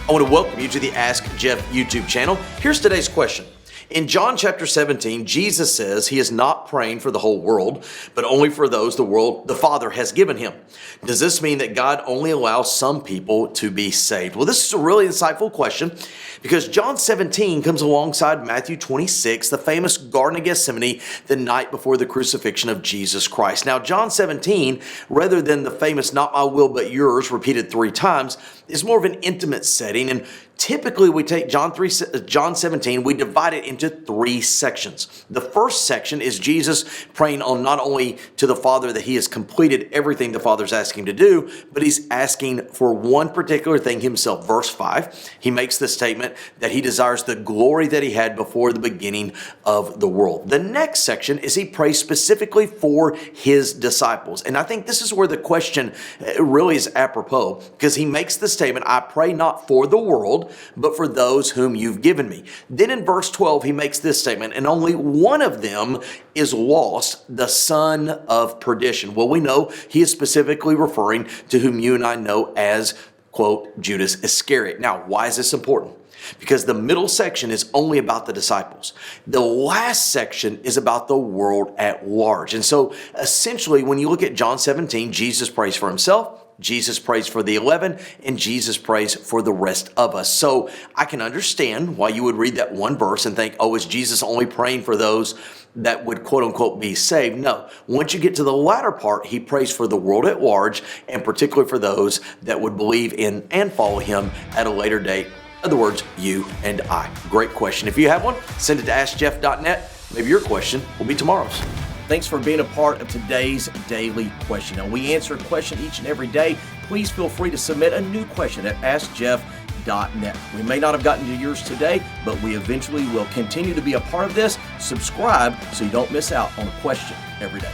I want to welcome you to the Ask Jeff YouTube channel. Here's today's question. In John chapter 17, Jesus says he is not praying for the whole world, but only for those the Father has given him. Does this mean that God only allows some people to be saved? Well, this is a really insightful question because John 17 comes alongside Matthew 26, the famous Garden of Gethsemane, the night before the crucifixion of Jesus Christ. Now, John 17, rather than the famous "not my will but yours" repeated 3 times, is more of an intimate setting, and typically we take John 17, we divide it into 3 sections. The first section is Jesus praying on not only to the Father that he has completed everything the Father's asking him to do, but he's asking for one particular thing himself. Verse 5, he makes the statement that he desires the glory that he had before the beginning of the world. The next section is he prays specifically for his disciples. And I think this is where the question really is apropos, because he makes the statement, I pray not for the world, but for those whom you've given me. Then in verse 12, he makes this statement, and only one of them is lost, the son of perdition. Well, we know he is specifically referring to whom you and I know as, quote, Judas Iscariot. Now, why is this important? Because the middle section is only about the disciples. The last section is about the world at large. And so essentially, when you look at John 17, Jesus prays for himself, Jesus prays for the 11, and Jesus prays for the rest of us. So I can understand why you would read that one verse and think, oh, is Jesus only praying for those that would quote unquote be saved? No. Once you get to the latter part, he prays for the world at large, and particularly for those that would believe in and follow him at a later date. In other words, you and I. Great question. If you have one, send it to AskJeff.net. Maybe your question will be tomorrow's. Thanks for being a part of today's daily question. Now, we answer a question each and every day. Please feel free to submit a new question at AskJeff.net. We may not have gotten to yours today, but we eventually will continue to be a part of this. Subscribe so you don't miss out on a question every day.